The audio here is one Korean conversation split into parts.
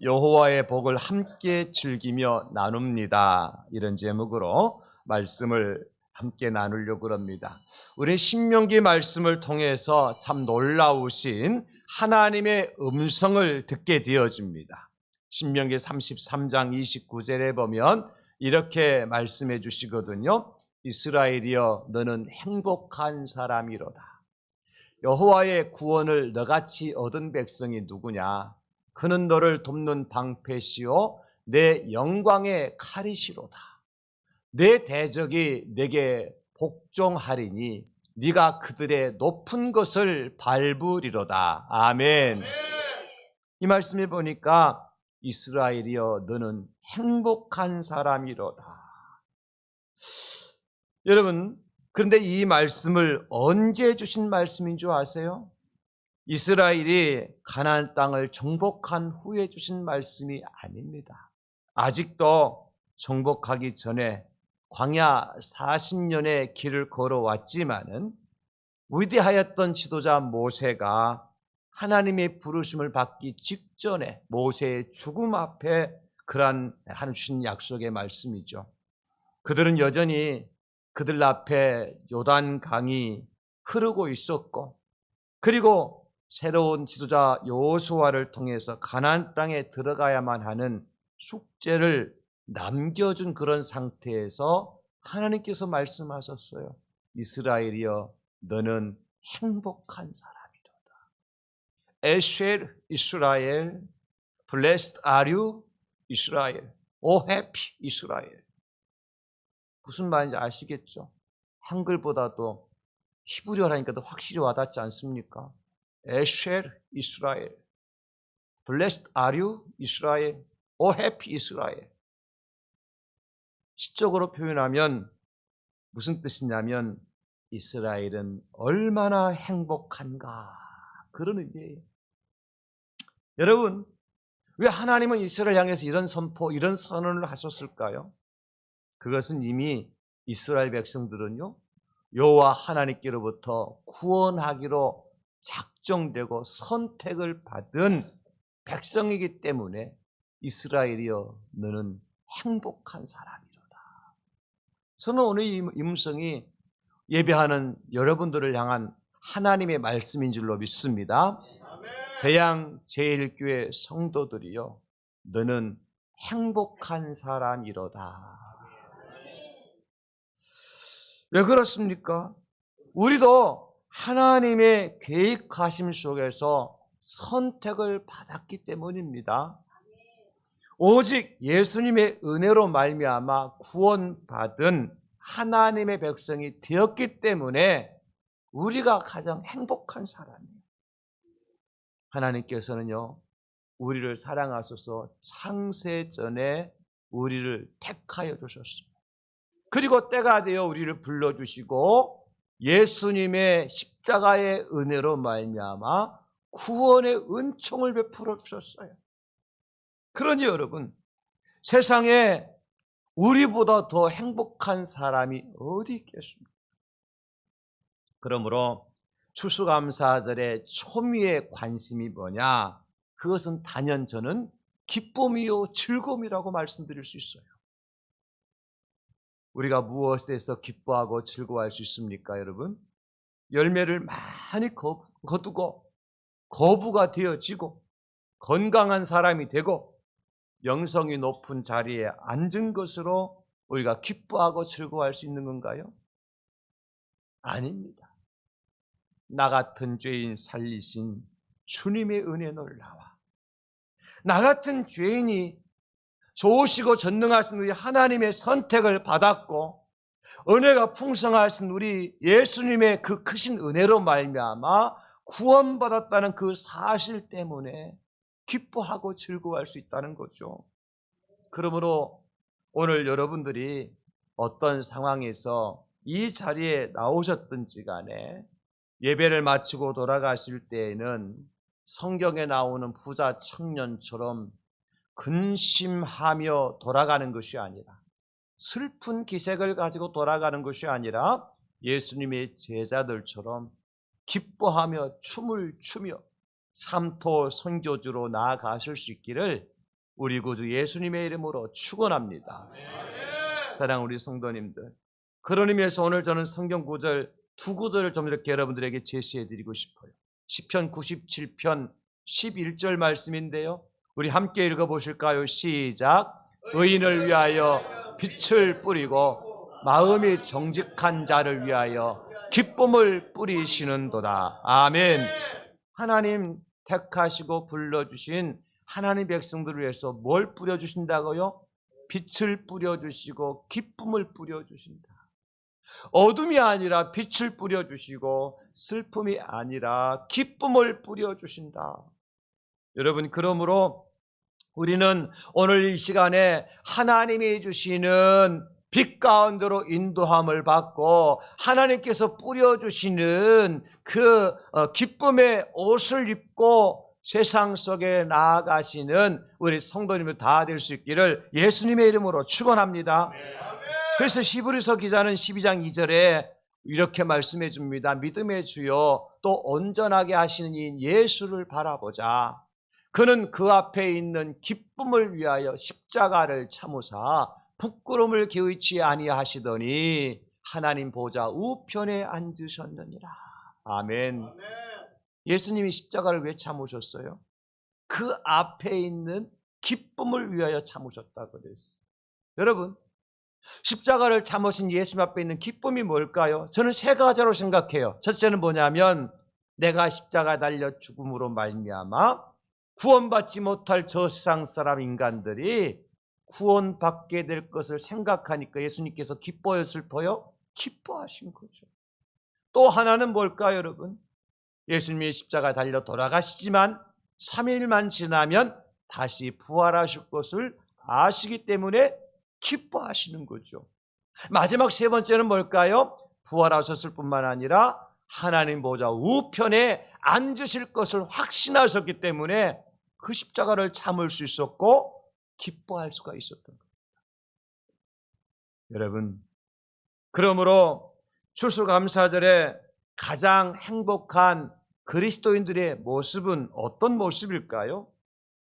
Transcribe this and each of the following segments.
여호와의 복을 함께 즐기며 나눕니다. 이런 제목으로 말씀을 함께 나누려고 합니다. 우리 신명기 말씀을 통해서 참 놀라우신 하나님의 음성을 듣게 되어집니다. 신명기 33장 29절에 보면 이렇게 말씀해 주시거든요. 이스라엘이여 너는 행복한 사람이로다. 여호와의 구원을 너같이 얻은 백성이 누구냐? 그는 너를 돕는 방패시요 내 영광의 칼이시로다. 내 대적이 내게 복종하리니 네가 그들의 높은 것을 밟으리로다. 아멘. 이 말씀에 보니까 이스라엘이여 너는 행복한 사람이로다. 여러분, 그런데 이 말씀을 언제 주신 말씀인 줄 아세요? 이스라엘이 가나안 땅을 정복한 후에 주신 말씀이 아닙니다. 아직도 정복하기 전에 광야 40년의 길을 걸어왔지만은 위대하였던 지도자 모세가 하나님의 부르심을 받기 직전에 모세의 죽음 앞에 그러한 주신 약속의 말씀이죠. 그들은 여전히 그들 앞에 요단 강이 흐르고 있었고, 그리고 새로운 지도자 여호수아를 통해서 가나안 땅에 들어가야만 하는 숙제를 남겨준 그런 상태에서 하나님께서 말씀하셨어요. 이스라엘이여 너는 행복한 사람이로다. 에쉘 이스라엘, blessed are you 이스라엘, O happy 이스라엘. 무슨 말인지 아시겠죠? 한글보다도 히브리어라니까 더 확실히 와닿지 않습니까? 에쉘 이스라엘, blessed are you 이스라엘, O happy 이스라엘. 시적으로 표현하면 무슨 뜻이냐면 이스라엘은 얼마나 행복한가, 그런 의미예요. 여러분, 왜 하나님은 이스라엘 향해서 이런 선포, 이런 선언을 하셨을까요? 그것은 이미 이스라엘 백성들은요, 여호와 하나님께로부터 구원하기로 작정되고 선택을 받은 백성이기 때문에 이스라엘이여 너는 행복한 사람이로다. 저는 오늘 이 음성이 예배하는 여러분들을 향한 하나님의 말씀인 줄로 믿습니다. 대양 제1교회 성도들이여 너는 행복한 사람이로다. 왜 그렇습니까? 우리도 하나님의 계획하심 속에서 선택을 받았기 때문입니다. 오직 예수님의 은혜로 말미암아 구원받은 하나님의 백성이 되었기 때문에 우리가 가장 행복한 사람이에요. 하나님께서는요, 우리를 사랑하셔서 창세전에 우리를 택하여 주셨습니다. 그리고 때가 되어 우리를 불러주시고 예수님의 십자가의 은혜로 말미암아 구원의 은총을 베풀어 주셨어요. 그러니 여러분, 세상에 우리보다 더 행복한 사람이 어디 있겠습니까? 그러므로 추수감사절의 초미의 관심이 뭐냐? 그것은 단연 저는 기쁨이요 즐거움이라고 말씀드릴 수 있어요. 우리가 무엇에서 기뻐하고 즐거워할 수 있습니까, 여러분? 열매를 많이 거두고 거부가 되어지고 건강한 사람이 되고 영성이 높은 자리에 앉은 것으로 우리가 기뻐하고 즐거워할 수 있는 건가요? 아닙니다. 나 같은 죄인 살리신 주님의 은혜 놀라와. 나 같은 죄인이 좋으시고 전능하신 우리 하나님의 선택을 받았고 은혜가 풍성하신 우리 예수님의 그 크신 은혜로 말미암아 구원받았다는 그 사실 때문에 기뻐하고 즐거워할 수 있다는 거죠. 그러므로 오늘 여러분들이 어떤 상황에서 이 자리에 나오셨든지 간에 예배를 마치고 돌아가실 때에는 성경에 나오는 부자 청년처럼 근심하며 돌아가는 것이 아니라, 슬픈 기색을 가지고 돌아가는 것이 아니라 예수님의 제자들처럼 기뻐하며 춤을 추며 삼토 선교주로 나아가실 수 있기를 우리 구주 예수님의 이름으로 축원합니다. 사랑하는 우리 성도님들, 그런 의미에서 오늘 저는 성경 구절 두 구절을 좀 이렇게 여러분들에게 제시해 드리고 싶어요. 시편 97편 11절 말씀인데요, 우리 함께 읽어보실까요? 시작. 의인을 위하여 빛을 뿌리고 마음이 정직한 자를 위하여 기쁨을 뿌리시는도다. 아멘. 하나님 택하시고 불러주신 하나님 백성들을 위해서 뭘 뿌려주신다고요? 빛을 뿌려주시고 기쁨을 뿌려주신다. 어둠이 아니라 빛을 뿌려주시고 슬픔이 아니라 기쁨을 뿌려주신다. 여러분, 그러므로 우리는 오늘 이 시간에 하나님이 주시는 빛 가운데로 인도함을 받고 하나님께서 뿌려주시는 그 기쁨의 옷을 입고 세상 속에 나아가시는 우리 성도님들 다 될 수 있기를 예수님의 이름으로 축원합니다. 그래서 히브리서 기자는 12장 2절에 이렇게 말씀해 줍니다. 믿음의 주여 또 온전하게 하시는 이인 예수를 바라보자. 그는 그 앞에 있는 기쁨을 위하여 십자가를 참으사 부끄러움을 개의치 아니하시더니 하나님 보좌 우편에 앉으셨느니라. 아멘. 예수님이 십자가를 왜 참으셨어요? 그 앞에 있는 기쁨을 위하여 참으셨다고 그랬어요. 여러분, 십자가를 참으신 예수님 앞에 있는 기쁨이 뭘까요? 저는 세 가지로 생각해요. 첫째는 뭐냐면 내가 십자가에 달려 죽음으로 말미암아 구원받지 못할 저 세상 사람 인간들이 구원받게 될 것을 생각하니까 예수님께서 기뻐요, 슬퍼요? 기뻐하신 거죠. 또 하나는 뭘까요, 여러분? 예수님이 십자가에 달려 돌아가시지만 3일만 지나면 다시 부활하실 것을 아시기 때문에 기뻐하시는 거죠. 마지막 세 번째는 뭘까요? 부활하셨을 뿐만 아니라 하나님 보좌 우편에 앉으실 것을 확신하셨기 때문에 그 십자가를 참을 수 있었고 기뻐할 수가 있었던 겁니다. 여러분, 그러므로 추수감사절에 가장 행복한 그리스도인들의 모습은 어떤 모습일까요?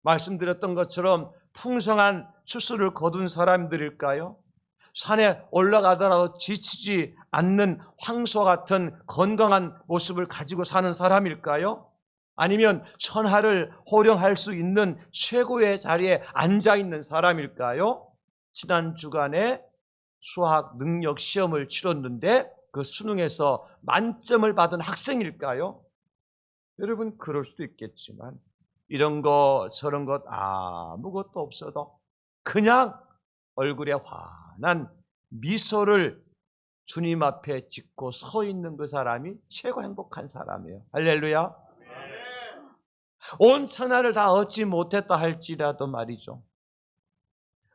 말씀드렸던 것처럼 풍성한 추수를 거둔 사람들일까요? 산에 올라가더라도 지치지 않는 황소와 같은 건강한 모습을 가지고 사는 사람일까요? 아니면 천하를 호령할 수 있는 최고의 자리에 앉아있는 사람일까요? 지난 주간에 수학 능력 시험을 치렀는데 그 수능에서 만점을 받은 학생일까요? 여러분, 그럴 수도 있겠지만 이런 것 저런 것 아무것도 없어도 그냥 얼굴에 환한 미소를 주님 앞에 짓고 서 있는 그 사람이 최고 행복한 사람이에요. 할렐루야. 온 천하를 다 얻지 못했다 할지라도 말이죠,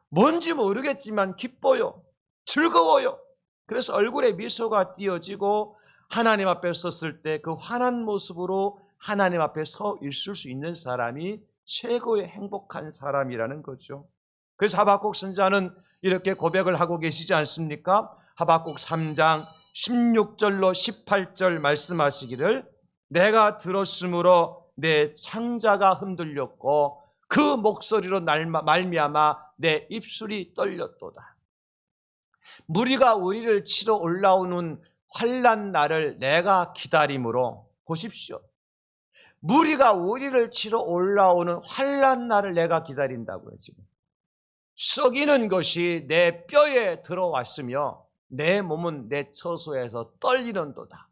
뭔지 모르겠지만 기뻐요, 즐거워요. 그래서 얼굴에 미소가 띄어지고 하나님 앞에 섰을 때 그 환한 모습으로 하나님 앞에 서 있을 수 있는 사람이 최고의 행복한 사람이라는 거죠. 그래서 하박국 선지자는 이렇게 고백을 하고 계시지 않습니까? 하박국 3장 16절로 18절 말씀하시기를 내가 들었으므로 내 창자가 흔들렸고 그 목소리로 말미암아 내 입술이 떨렸도다. 무리가 우리를 치러 올라오는 환난 날을 내가 기다림으로, 보십시오, 무리가 우리를 치러 올라오는 환난 날을 내가 기다린다고요. 지금 썩이는 것이 내 뼈에 들어왔으며 내 몸은 내 처소에서 떨리는도다.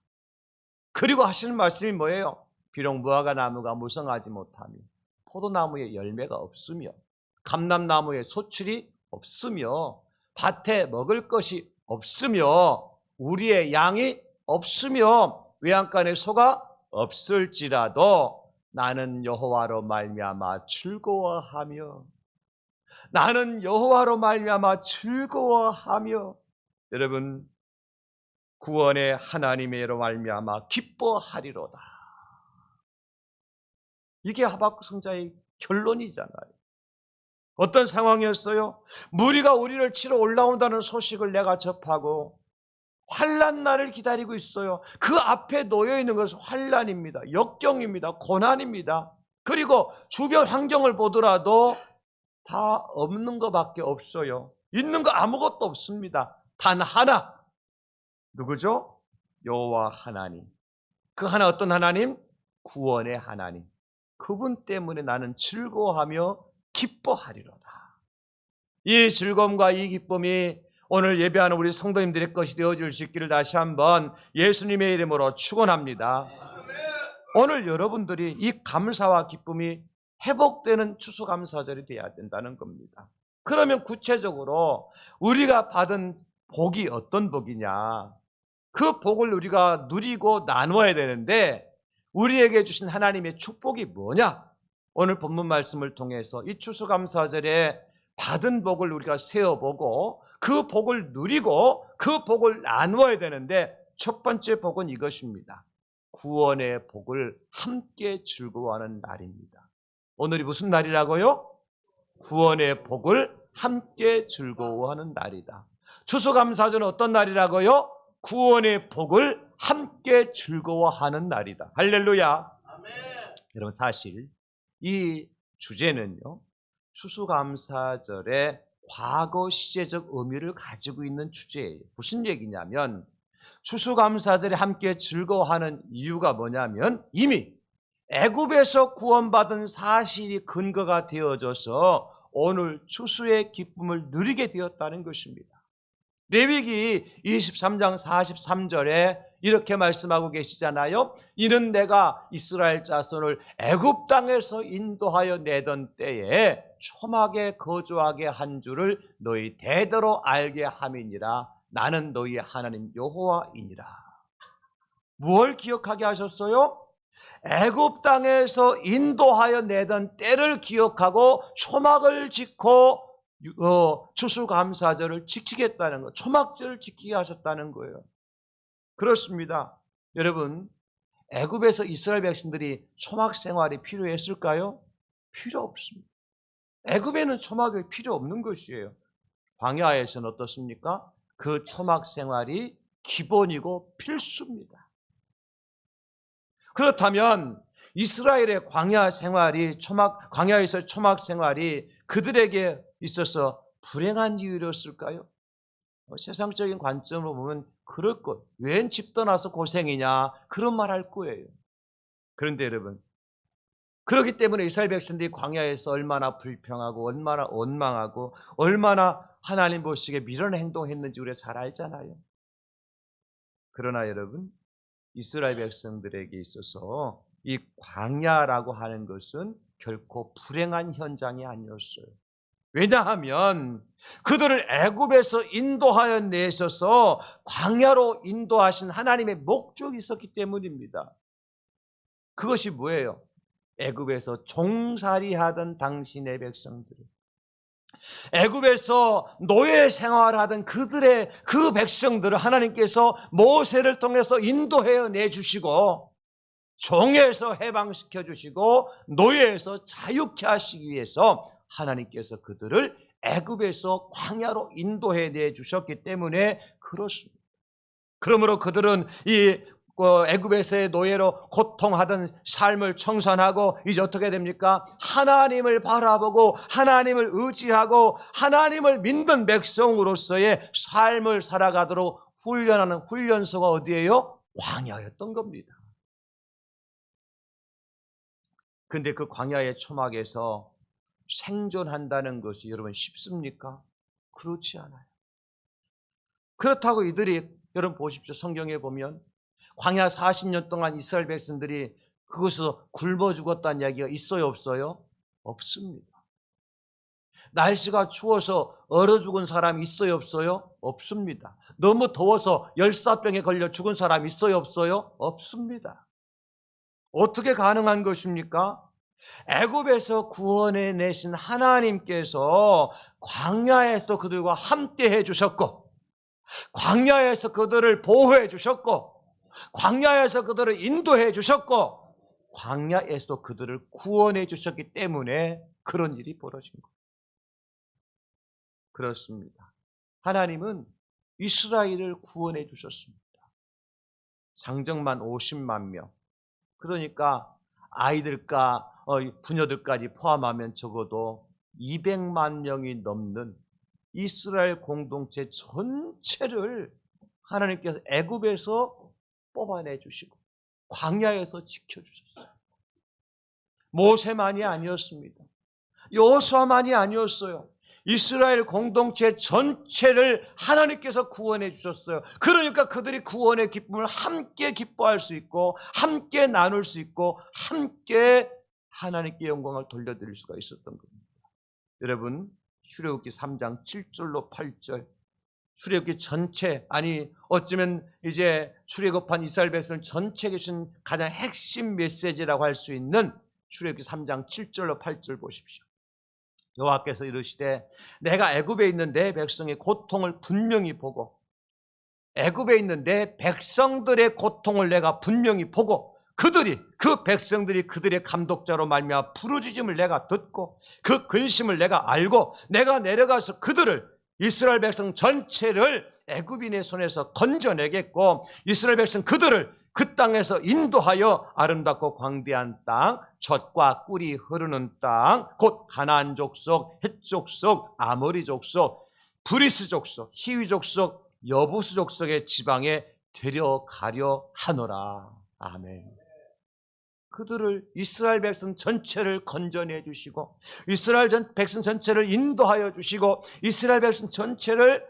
그리고 하시는 말씀이 뭐예요? 비록 무화과 나무가 무성하지 못하며 포도나무에 열매가 없으며 감람나무에 소출이 없으며 밭에 먹을 것이 없으며 우리의 양이 없으며 외양간에 소가 없을지라도 나는 여호와로 말미암아 즐거워하며, 나는 여호와로 말미암아 즐거워하며, 여러분, 구원의 하나님의로 말미암아 기뻐하리로다. 이게 하박국 선지자의 결론이잖아요. 어떤 상황이었어요? 무리가 우리를 치러 올라온다는 소식을 내가 접하고 환난 날을 기다리고 있어요. 그 앞에 놓여 있는 것은 환난입니다. 역경입니다. 고난입니다. 그리고 주변 환경을 보더라도 다 없는 것밖에 없어요. 있는 거 아무것도 없습니다. 단 하나. 누구죠? 여호와 하나님. 그 하나 어떤 하나님? 구원의 하나님. 그분 때문에 나는 즐거워하며 기뻐하리로다. 이 즐거움과 이 기쁨이 오늘 예배하는 우리 성도님들의 것이 되어줄 수 있기를 다시 한번 예수님의 이름으로 축원합니다. 오늘 여러분들이 이 감사와 기쁨이 회복되는 추수감사절이 되어야 된다는 겁니다. 그러면 구체적으로 우리가 받은 복이 어떤 복이냐? 그 복을 우리가 누리고 나누어야 되는데 우리에게 주신 하나님의 축복이 뭐냐? 오늘 본문 말씀을 통해서 이 추수감사절에 받은 복을 우리가 세어보고 그 복을 누리고 그 복을 나누어야 되는데 첫 번째 복은 이것입니다. 구원의 복을 함께 즐거워하는 날입니다. 오늘이 무슨 날이라고요? 구원의 복을 함께 즐거워하는 날이다. 추수감사절은 어떤 날이라고요? 구원의 복을 함께 즐거워하는 날이다. 할렐루야. 아멘. 여러분 사실 이 주제는요, 추수감사절의 과거 시제적 의미를 가지고 있는 주제예요. 무슨 얘기냐면 추수감사절에 함께 즐거워하는 이유가 뭐냐면 이미 애굽에서 구원받은 사실이 근거가 되어져서 오늘 추수의 기쁨을 누리게 되었다는 것입니다. 레위기 23장 43절에 이렇게 말씀하고 계시잖아요. 이는 내가 이스라엘 자손을 애굽 땅에서 인도하여 내던 때에 초막에 거주하게 한 줄을 너희 대대로 알게 함이니라. 나는 너희의 하나님 여호와이니라. 무엇을 기억하게 하셨어요? 애굽 땅에서 인도하여 내던 때를 기억하고 초막을 짓고 추수감사절을 지키겠다는 거, 초막절을 지키게 하셨다는 거예요. 그렇습니다. 여러분, 애굽에서 이스라엘 백성들이 초막 생활이 필요했을까요? 필요 없습니다. 애굽에는 초막이 필요 없는 것이에요. 광야에서는 어떻습니까? 그 초막 생활이 기본이고 필수입니다. 그렇다면 이스라엘의 광야 생활이 광야에서 초막 생활이 그들에게 있어서 불행한 이유였을까요? 세상적인 관점으로 보면 그럴 것. 웬 집 떠나서 고생이냐 그런 말 할 거예요. 그런데 여러분, 그렇기 때문에 이스라엘 백성들이 광야에서 얼마나 불평하고 얼마나 원망하고 얼마나 하나님 보시기에 미련 행동했는지 우리가 잘 알잖아요. 그러나 여러분, 이스라엘 백성들에게 있어서 이 광야라고 하는 것은 결코 불행한 현장이 아니었어요. 왜냐하면 그들을 애굽에서 인도하여 내셔서 광야로 인도하신 하나님의 목적이 있었기 때문입니다. 그것이 뭐예요? 애굽에서 종살이하던 당신의 백성들, 애굽에서 노예 생활하던 그들의 그 백성들을 하나님께서 모세를 통해서 인도해 내주시고 종에서 해방시켜 주시고 노예에서 자유케 하시기 위해서 하나님께서 그들을 애굽에서 광야로 인도해 내주셨기 때문에 그렇습니다. 그러므로 그들은 이 애굽에서의 노예로 고통하던 삶을 청산하고 이제 어떻게 됩니까? 하나님을 바라보고 하나님을 의지하고 하나님을 믿는 백성으로서의 삶을 살아가도록 훈련하는 훈련소가 어디예요? 광야였던 겁니다. 근데 그 광야의 초막에서 생존한다는 것이 여러분 쉽습니까? 그렇지 않아요. 그렇다고 이들이 여러분 보십시오. 성경에 보면 광야 40년 동안 이스라엘 백성들이 그곳에서 굶어 죽었다는 이야기가 있어요, 없어요? 없습니다. 날씨가 추워서 얼어 죽은 사람이 있어요, 없어요? 없습니다. 너무 더워서 열사병에 걸려 죽은 사람이 있어요, 없어요? 없습니다. 어떻게 가능한 것입니까? 애굽에서 구원해 내신 하나님께서 광야에서 그들과 함께 해주셨고 광야에서 그들을 보호해 주셨고 광야에서 그들을 인도해 주셨고 광야에서 그들을 구원해 주셨기 때문에 그런 일이 벌어진 거예요. 그렇습니다. 하나님은 이스라엘을 구원해 주셨습니다. 상정만 50만 명, 그러니까 아이들과 부녀들까지 포함하면 적어도 200만 명이 넘는 이스라엘 공동체 전체를 하나님께서 애굽에서 뽑아내 주시고 광야에서 지켜주셨어요. 모세만이 아니었습니다. 여호수아만이 아니었어요. 이스라엘 공동체 전체를 하나님께서 구원해 주셨어요. 그러니까 그들이 구원의 기쁨을 함께 기뻐할 수 있고 함께 나눌 수 있고 함께 하나님께 영광을 돌려드릴 수가 있었던 겁니다. 여러분, 출애굽기 3장 7절로 8절, 출애굽기 전체, 아니 어쩌면 이제 출애굽한 이스라엘 백성 전체에 계신 가장 핵심 메시지라고 할 수 있는 출애굽기 3장 7절로 8절 보십시오. 여호와께서 이르시되 내가 애굽에 있는 내 백성의 고통을 분명히 보고, 애굽에 있는 내 백성들의 고통을 내가 분명히 보고, 그 백성들이 그들의 감독자로 말미암아 부르짖음을 내가 듣고 그 근심을 내가 알고 내가 내려가서 그들을, 이스라엘 백성 전체를 애굽인의 손에서 건져내겠고 이스라엘 백성 그들을 그 땅에서 인도하여 아름답고 광대한 땅, 젖과 꿀이 흐르는 땅, 곧 가나안 족속, 헷 족속, 아모리 족속, 브리스 족속, 히위 족속, 여부스 족속의 지방에 데려가려 하노라. 아멘. 그들을, 이스라엘 백성 전체를 건져내 주시고 이스라엘 백성 전체를 인도하여 주시고 이스라엘 백성 전체를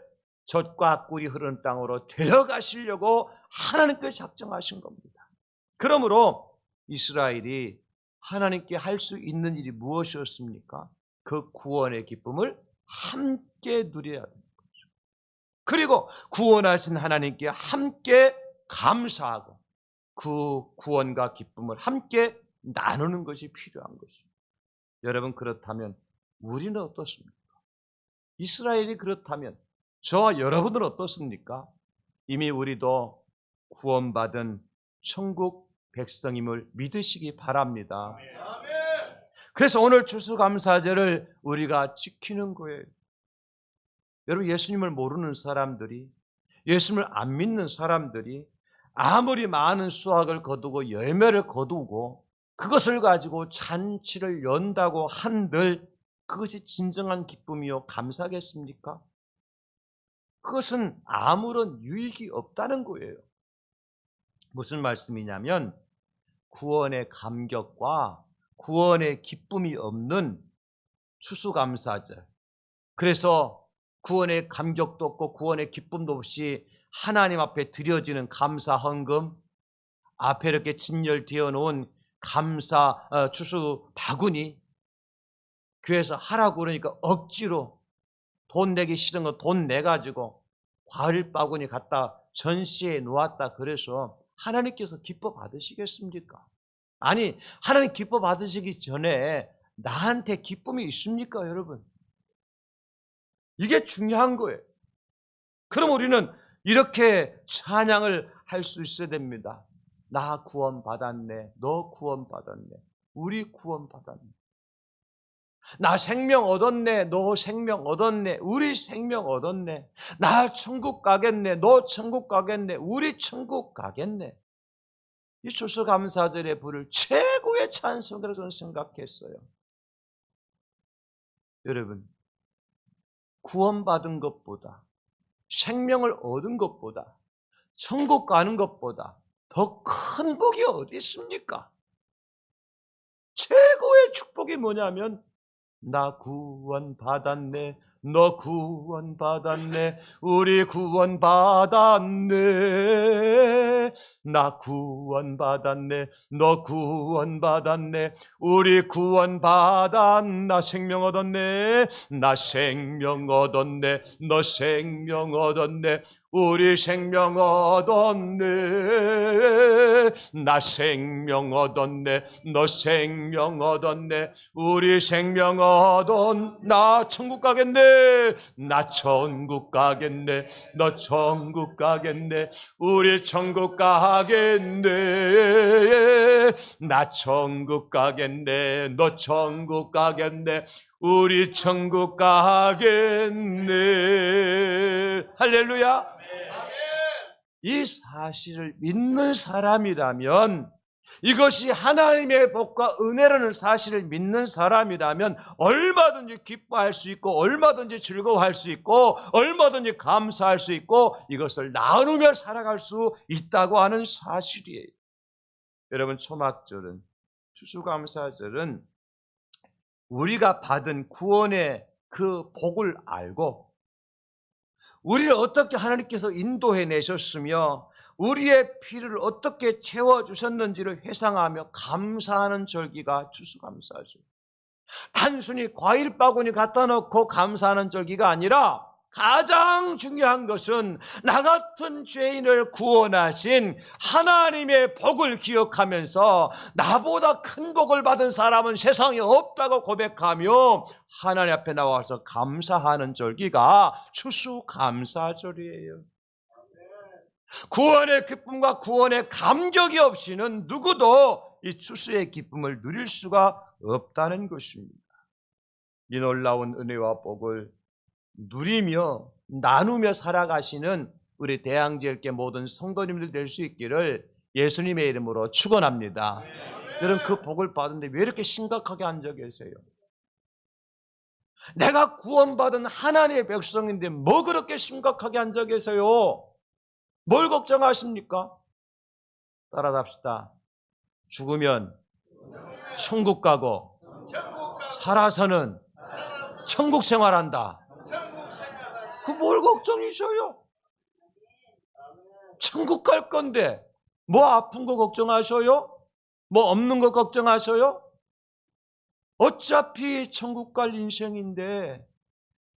젖과 꿀이 흐르는 땅으로 데려가시려고 하나님께서 작정하신 겁니다. 그러므로 이스라엘이 하나님께 할 수 있는 일이 무엇이었습니까? 그 구원의 기쁨을 함께 누려야 합니다. 그리고 구원하신 하나님께 함께 감사하고 그 구원과 기쁨을 함께 나누는 것이 필요한 것입니다. 여러분, 그렇다면 우리는 어떻습니까? 이스라엘이 그렇다면 저와 여러분은 어떻습니까? 이미 우리도 구원받은 천국 백성임을 믿으시기 바랍니다. 그래서 오늘 추수감사제를 우리가 지키는 거예요. 여러분, 예수님을 모르는 사람들이, 예수님을 안 믿는 사람들이 아무리 많은 수확을 거두고 열매를 거두고 그것을 가지고 잔치를 연다고 한들 그것이 진정한 기쁨이요 감사겠습니까? 그것은 아무런 유익이 없다는 거예요. 무슨 말씀이냐면 구원의 감격과 구원의 기쁨이 없는 추수감사절, 그래서 구원의 감격도 없고 구원의 기쁨도 없이 하나님 앞에 드려지는 감사 헌금, 앞에 이렇게 진열되어 놓은 감사 추수 바구니, 교회에서 하라고 그러니까 억지로 돈 내기 싫은 거 돈 내가지고 과일 바구니 갖다 전시해 놓았다 그래서 하나님께서 기뻐 받으시겠습니까? 아니, 하나님 기뻐 받으시기 전에 나한테 기쁨이 있습니까, 여러분? 이게 중요한 거예요. 그럼 우리는 이렇게 찬양을 할 수 있어야 됩니다. 나 구원 받았네, 너 구원 받았네, 우리 구원 받았네. 나 생명 얻었네, 너 생명 얻었네, 우리 생명 얻었네. 나 천국 가겠네, 너 천국 가겠네, 우리 천국 가겠네. 이 추수감사절에 부를 최고의 찬송으로 저는 생각했어요. 여러분, 구원받은 것보다, 생명을 얻은 것보다, 천국 가는 것보다 더 큰 복이 어디 있습니까? 최고의 축복이 뭐냐면 나 구원 받았네, 너 구원 받았네, 우리 구원 받았네. 나 구원 받았네, 너 구원 받았네, 우리 구원 받았네. 나 생명 얻었네, 나 생명 얻었네, 너 생명 얻었네, 우리 생명 얻었네. 나 생명 얻었네, 너 생명 얻었네, 우리 생명 얻었네. 나 천국 가겠네, 나 천국 가겠네, 너 천국 가겠네, 우리 천국 가겠네. 나 천국 가겠네, 너 천국 가겠네, 우리 천국 가겠네. 할렐루야. 이 사실을 믿는 사람이라면 이것이 하나님의 복과 은혜라는 사실을 믿는 사람이라면 얼마든지 기뻐할 수 있고 얼마든지 즐거워할 수 있고 얼마든지 감사할 수 있고 이것을 나누며 살아갈 수 있다고 하는 사실이에요. 여러분, 초막절은, 추수감사절은 우리가 받은 구원의 그 복을 알고 우리를 어떻게 하나님께서 인도해 내셨으며 우리의 필요를 어떻게 채워주셨는지를 회상하며 감사하는 절기가 추수감사절. 단순히 과일 바구니 갖다 놓고 감사하는 절기가 아니라 가장 중요한 것은 나 같은 죄인을 구원하신 하나님의 복을 기억하면서 나보다 큰 복을 받은 사람은 세상에 없다고 고백하며 하나님 앞에 나와서 감사하는 절기가 추수감사절이에요. 구원의 기쁨과 구원의 감격이 없이는 누구도 이 추수의 기쁨을 누릴 수가 없다는 것입니다. 이 놀라운 은혜와 복을 누리며 나누며 살아가시는 우리 대양지엘교 모든 성도님들 될 수 있기를 예수님의 이름으로 축원합니다. 여러분, 그 복을 받은데 왜 이렇게 심각하게 앉아 계세요? 내가 구원받은 하나님의 백성인데 뭐 그렇게 심각하게 앉아 계세요? 뭘 걱정하십니까? 따라갑시다. 죽으면 천국 가고 살아서는 천국 생활한다. 그 뭘 걱정이셔요? 천국 갈 건데 뭐 아픈 거 걱정하셔요? 뭐 없는 거 걱정하셔요? 어차피 천국 갈 인생인데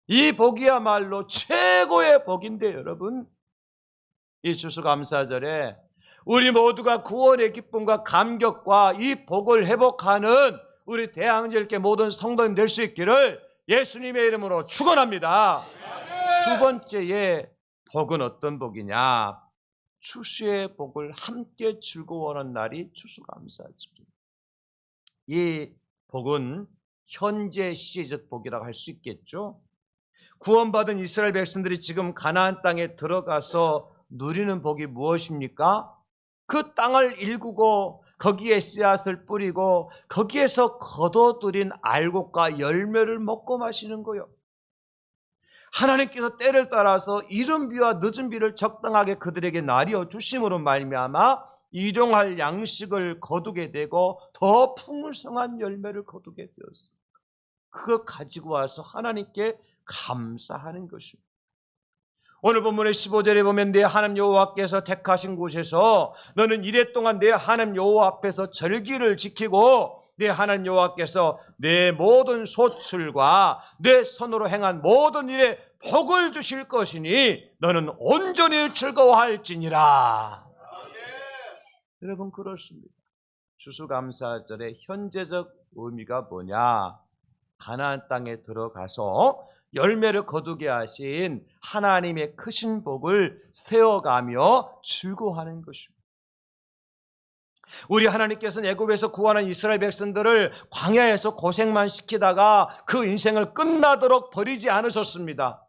이 복이야말로 최고의 복인데 여러분, 이 추수감사절에 우리 모두가 구원의 기쁨과 감격과 이 복을 회복하는 우리 대양지엘교 모든 성도님 될 수 있기를 예수님의 이름으로 축원합니다. 두 번째의 복은 어떤 복이냐? 추수의 복을 함께 즐거워하는 날이 추수감사절입니다. 이 복은 현재 시제적 복이라고 할 수 있겠죠. 구원받은 이스라엘 백성들이 지금 가나안 땅에 들어가서 누리는 복이 무엇입니까? 그 땅을 일구고 거기에 씨앗을 뿌리고 거기에서 거둬들인 알곡과 열매를 먹고 마시는 거요. 하나님께서 때를 따라서 이른 비와 늦은 비를 적당하게 그들에게 나뉘어 주심으로 말미암아 일용할 양식을 거두게 되고 더 풍성한 열매를 거두게 되었어요. 그거 가지고 와서 하나님께 감사하는 것입니다. 오늘 본문의 15절에 보면 내 하나님 여호와께서 택하신 곳에서 너는 이랫동안 내 하나님 여호와 앞에서 절기를 지키고 내 하나님 여호와께서 내 모든 소출과 내 손으로 행한 모든 일에 복을 주실 것이니 너는 온전히 즐거워할지니라. 여러분, 그렇습니다. 추수감사절의 현재적 의미가 뭐냐? 가나안 땅에 들어가서 열매를 거두게 하신 하나님의 크신 복을 세워가며 즐거워하는 것입니다. 우리 하나님께서는 애굽에서 구원한 이스라엘 백성들을 광야에서 고생만 시키다가 그 인생을 끝나도록 버리지 않으셨습니다.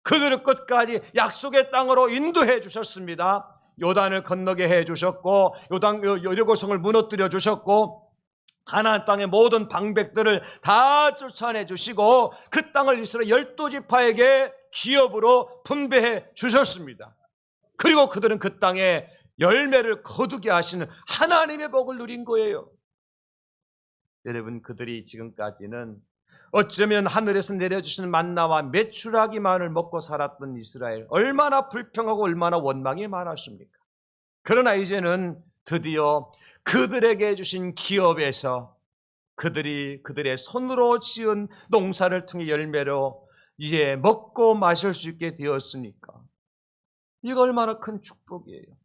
그들을 끝까지 약속의 땅으로 인도해 주셨습니다. 요단을 건너게 해 주셨고 여리고성을 무너뜨려 주셨고 가나안 땅의 모든 방백들을 다 쫓아내 주시고 그 땅을 이스라엘 12지파에게 기업으로 분배해 주셨습니다. 그리고 그들은 그 땅에 열매를 거두게 하시는 하나님의 복을 누린 거예요. 여러분, 그들이 지금까지는 어쩌면 하늘에서 내려주시는 만나와 메추라기만을 먹고 살았던 이스라엘, 얼마나 불평하고 얼마나 원망이 많았습니까? 그러나 이제는 드디어 그들에게 주신 기업에서 그들의 손으로 지은 농사를 통해 열매로 이제 먹고 마실 수 있게 되었으니까 이거 얼마나 큰 축복이에요.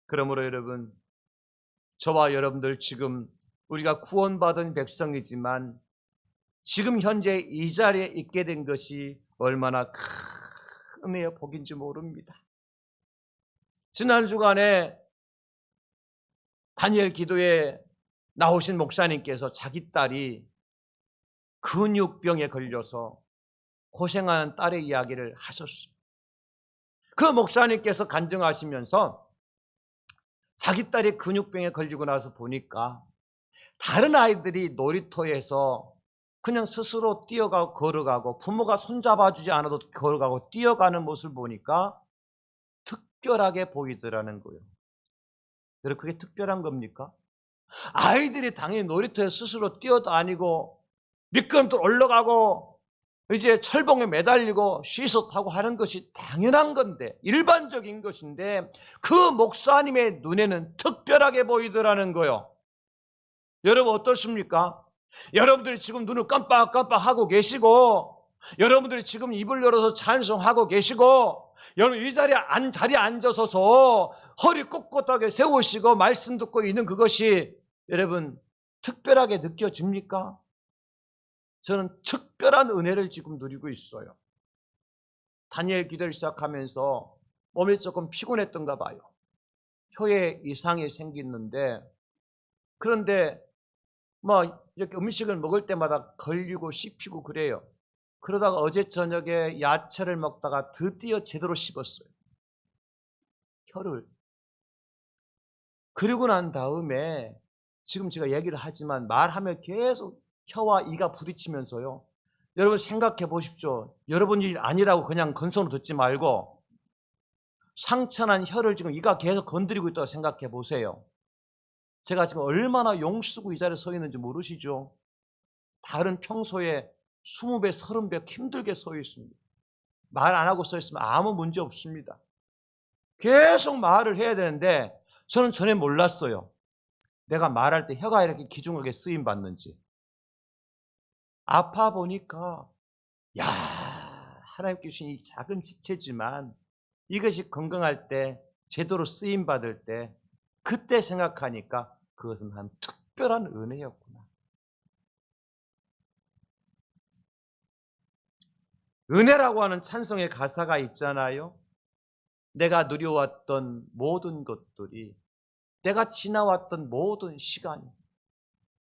그러므로 여러분, 저와 여러분들 지금 우리가 구원받은 백성이지만 지금 현재 이 자리에 있게 된 것이 얼마나 큰 은혜의 복인지 모릅니다. 지난 주간에 다니엘 기도에 나오신 목사님께서 자기 딸이 근육병에 걸려서 고생하는 딸의 이야기를 하셨어요. 그 목사님께서 간증하시면서 자기 딸이 근육병에 걸리고 나서 보니까 다른 아이들이 놀이터에서 그냥 스스로 뛰어가고 걸어가고 부모가 손잡아주지 않아도 걸어가고 뛰어가는 모습을 보니까 특별하게 보이더라는 거예요. 여러분, 그게 특별한 겁니까? 아이들이 당연히 놀이터에 스스로 뛰어다니고 미끄럼틀 올라가고 이제 철봉에 매달리고 시소 타고 하는 것이 당연한 건데, 일반적인 것인데, 그 목사님의 눈에는 특별하게 보이더라는 거예요. 여러분 어떻습니까? 여러분들이 지금 눈을 깜빡깜빡 하고 계시고, 여러분들이 지금 입을 열어서 찬송하고 계시고, 여러분 이 자리에 앉아서서 허리 꼿꼿하게 세우시고 말씀 듣고 있는 그것이 여러분 특별하게 느껴집니까? 저는 특별한 은혜를 지금 누리고 있어요. 다니엘 기도를 시작하면서 몸이 조금 피곤했던가 봐요. 혀에 이상이 생겼는데, 그런데 이렇게 음식을 먹을 때마다 걸리고 씹히고 그래요. 그러다가 어제 저녁에 야채를 먹다가 드디어 제대로 씹었어요, 혀를. 그리고 난 다음에 지금 제가 얘기를 하지만 말하면 계속 혀와 이가 부딪히면서요. 여러분 생각해 보십시오. 여러분 일 아니라고 그냥 건성으로 듣지 말고 상처난 혀를 지금 이가 계속 건드리고 있다고 생각해 보세요. 제가 지금 얼마나 용쓰고 이 자리에 서 있는지 모르시죠? 다른 평소에 20배, 30배 힘들게 서 있습니다. 말 안 하고 서 있으면 아무 문제 없습니다. 계속 말을 해야 되는데 저는 전에 몰랐어요. 내가 말할 때 혀가 이렇게 기중하게 쓰임 받는지. 아파 보니까 야, 하나님께 주신 이 작은 지체지만 이것이 건강할 때, 제대로 쓰임 받을 때, 그때 생각하니까 그것은 한 특별한 은혜였구나. 은혜라고 하는 찬송의 가사가 있잖아요. 내가 누려왔던 모든 것들이, 내가 지나왔던 모든 시간이,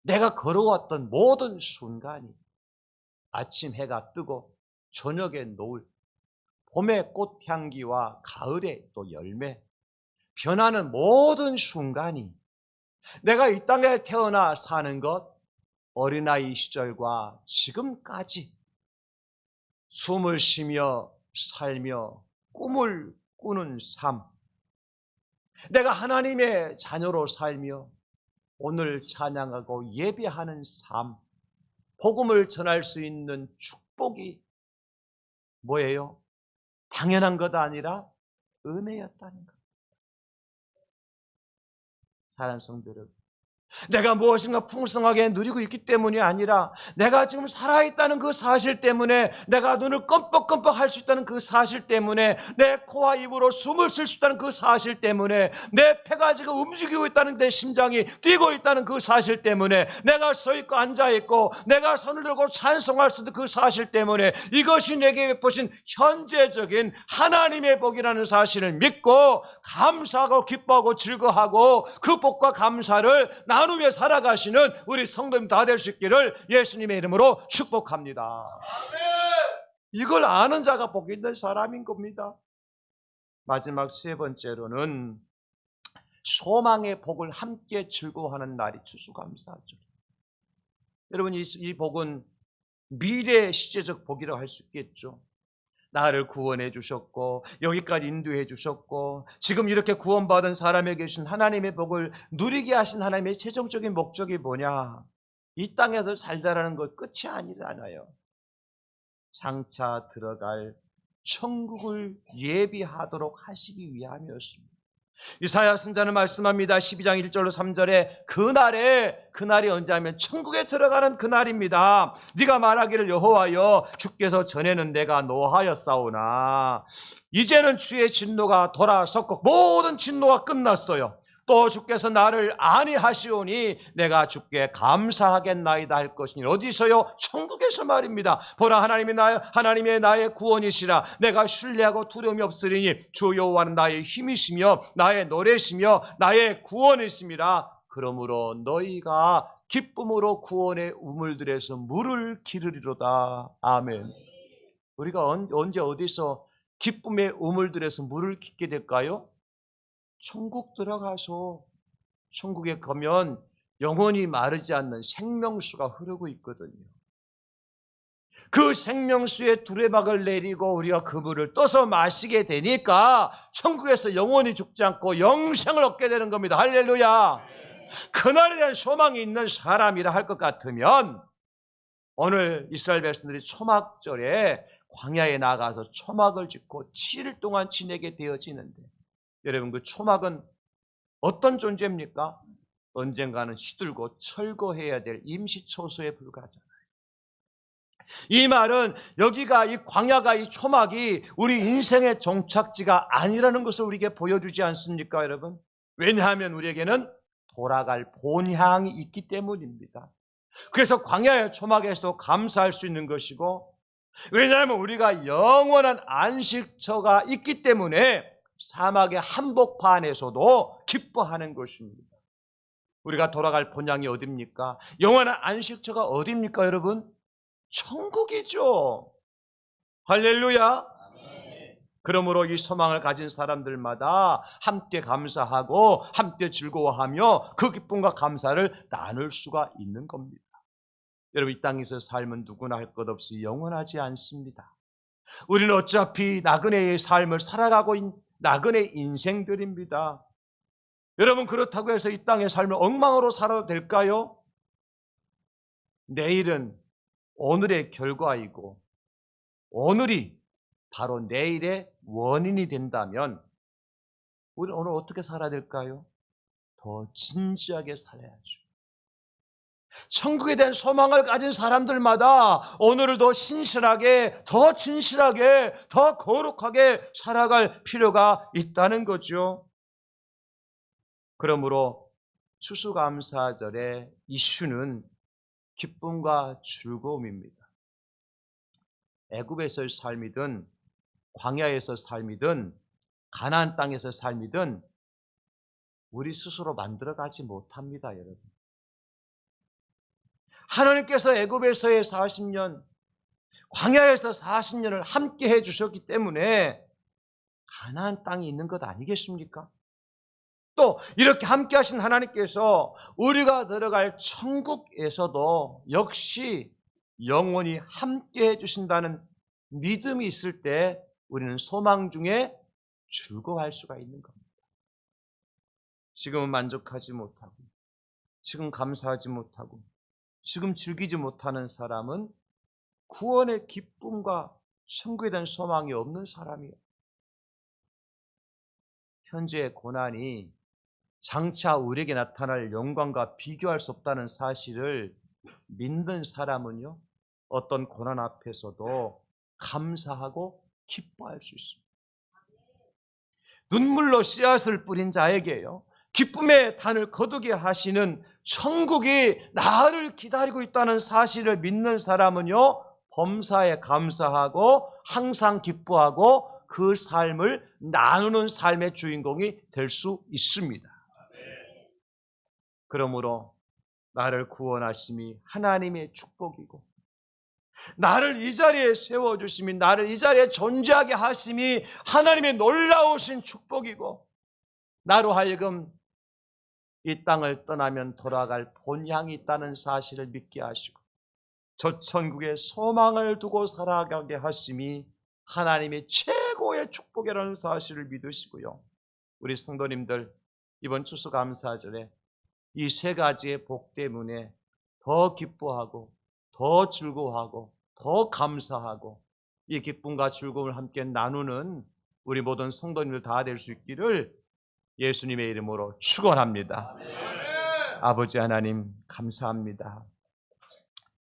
내가 걸어왔던 모든 순간이, 아침 해가 뜨고 저녁에 노을, 봄의 꽃향기와 가을의 또 열매, 변하는 모든 순간이, 내가 이 땅에 태어나 사는 것, 어린아이 시절과 지금까지 숨을 쉬며 살며 꿈을 꾸는 삶, 내가 하나님의 자녀로 살며 오늘 찬양하고 예배하는 삶, 복음을 전할 수 있는 축복이 뭐예요? 당연한 것 아니라 은혜였다는 것. 사랑하는 성도 여러분, 내가 무엇인가 풍성하게 누리고 있기 때문이 아니라 내가 지금 살아있다는 그 사실 때문에, 내가 눈을 껌뻑껌뻑 할 수 있다는 그 사실 때문에, 내 코와 입으로 숨을 쉴 수 있다는 그 사실 때문에, 내 폐가 지금 움직이고 있다는, 내 심장이 뛰고 있다는 그 사실 때문에, 내가 서 있고 앉아 있고 내가 손을 들고 찬송할 수 있는 그 사실 때문에, 이것이 내게 베푸신 현재적인 하나님의 복이라는 사실을 믿고 감사하고 기뻐하고 즐거워하고 그 복과 감사를 나누며 살아가시는 우리 성도님 다 될 수 있기를 예수님의 이름으로 축복합니다. 아멘. 이걸 아는 자가 복 있는 사람인 겁니다. 마지막 세 번째로는 소망의 복을 함께 즐거워하는 날이 추수감사죠. 여러분 이 복은 미래 시제적 복이라고 할 수 있겠죠. 나를 구원해 주셨고 여기까지 인도해 주셨고 지금 이렇게 구원받은 사람에게 계신 하나님의 복을 누리게 하신 하나님의 최종적인 목적이 뭐냐? 이 땅에서 살다라는 것 끝이 아니잖아요. 장차 들어갈 천국을 예비하도록 하시기 위함이었습니다. 이사야 선지자는 말씀합니다. 12장 1절로 3절에 그날이 언제 하면 천국에 들어가는 그날입니다. 네가 말하기를 여호와여 주께서 전에는 내가 노하였사오나 이제는 주의 진노가 돌아섰고 모든 진노가 끝났어요. 또 주께서 나를 안위하시오니 내가 주께 감사하겠나이다 할 것이니 어디서요? 천국에서 말입니다. 보라 하나님의 나의 구원이시라. 내가 신뢰하고 두려움이 없으리니 주 여호와는 나의 힘이시며 나의 노래시며 나의 구원이십니다. 그러므로 너희가 기쁨으로 구원의 우물들에서 물을 기르리로다. 아멘. 우리가 언제 어디서 기쁨의 우물들에서 물을 깃게 될까요? 천국 들어가서 천국에 가면 영원히 마르지 않는 생명수가 흐르고 있거든요. 그 생명수의 두레박을 내리고 우리가 그 물을 떠서 마시게 되니까 천국에서 영원히 죽지 않고 영생을 얻게 되는 겁니다. 할렐루야. 그날에 대한 소망이 있는 사람이라 할 것 같으면 오늘 이스라엘 백성들이 초막절에 광야에 나가서 초막을 짓고 7일 동안 지내게 되어지는데, 여러분 그 초막은 어떤 존재입니까? 언젠가는 시들고 철거해야 될 임시초소에 불과하잖아요. 이 말은 여기가 이 광야가 이 초막이 우리 인생의 종착지가 아니라는 것을 우리에게 보여주지 않습니까, 여러분? 왜냐하면 우리에게는 돌아갈 본향이 있기 때문입니다. 그래서 광야의 초막에서 감사할 수 있는 것이고, 왜냐하면 우리가 영원한 안식처가 있기 때문에 사막의 한복판에서도 기뻐하는 것입니다. 우리가 돌아갈 본향이 어디입니까? 영원한 안식처가 어디입니까, 여러분? 천국이죠. 할렐루야. 그러므로 이 소망을 가진 사람들마다 함께 감사하고 함께 즐거워하며 그 기쁨과 감사를 나눌 수가 있는 겁니다. 여러분, 이 땅에서 삶은 누구나 할 것 없이 영원하지 않습니다. 우리는 어차피 나그네의 삶을 살아가고 있는 나그네 인생들입니다. 여러분, 그렇다고 해서 이 땅의 삶을 엉망으로 살아도 될까요? 내일은 오늘의 결과이고 오늘이 바로 내일의 원인이 된다면 우리는 오늘 어떻게 살아야 될까요? 더 진지하게 살아야죠. 천국에 대한 소망을 가진 사람들마다 오늘을 더 신실하게, 더 진실하게, 더 거룩하게 살아갈 필요가 있다는 거죠. 그러므로 추수감사절의 이슈는 기쁨과 즐거움입니다. 애굽에서의 삶이든 광야에서 삶이든 가나안 땅에서 삶이든 우리 스스로 만들어가지 못합니다, 여러분. 하나님께서 애굽에서의 40년, 광야에서 40년을 함께 해주셨기 때문에 가나안 땅이 있는 것 아니겠습니까? 또 이렇게 함께 하신 하나님께서 우리가 들어갈 천국에서도 역시 영원히 함께 해주신다는 믿음이 있을 때 우리는 소망 중에 즐거워할 수가 있는 겁니다. 지금은 만족하지 못하고, 지금 감사하지 못하고, 지금 즐기지 못하는 사람은 구원의 기쁨과 천국에 대한 소망이 없는 사람이에요. 현재의 고난이 장차 우리에게 나타날 영광과 비교할 수 없다는 사실을 믿는 사람은요, 어떤 고난 앞에서도 감사하고 기뻐할 수 있습니다. 눈물로 씨앗을 뿌린 자에게요, 기쁨의 단을 거두게 하시는 천국이 나를 기다리고 있다는 사실을 믿는 사람은요, 범사에 감사하고 항상 기뻐하고 그 삶을 나누는 삶의 주인공이 될 수 있습니다. 그러므로 나를 구원하심이 하나님의 축복이고, 나를 이 자리에 세워주심이, 나를 이 자리에 존재하게 하심이 하나님의 놀라우신 축복이고, 나로 하여금 이 땅을 떠나면 돌아갈 본향이 있다는 사실을 믿게 하시고 저 천국에 소망을 두고 살아가게 하심이 하나님의 최고의 축복이라는 사실을 믿으시고요. 우리 성도님들, 이번 추수감사절에 이 세 가지의 복 때문에 더 기뻐하고 더 즐거워하고 더 감사하고 이 기쁨과 즐거움을 함께 나누는 우리 모든 성도님들 다 될 수 있기를 예수님의 이름으로 축원합니다. 아버지 하나님, 감사합니다.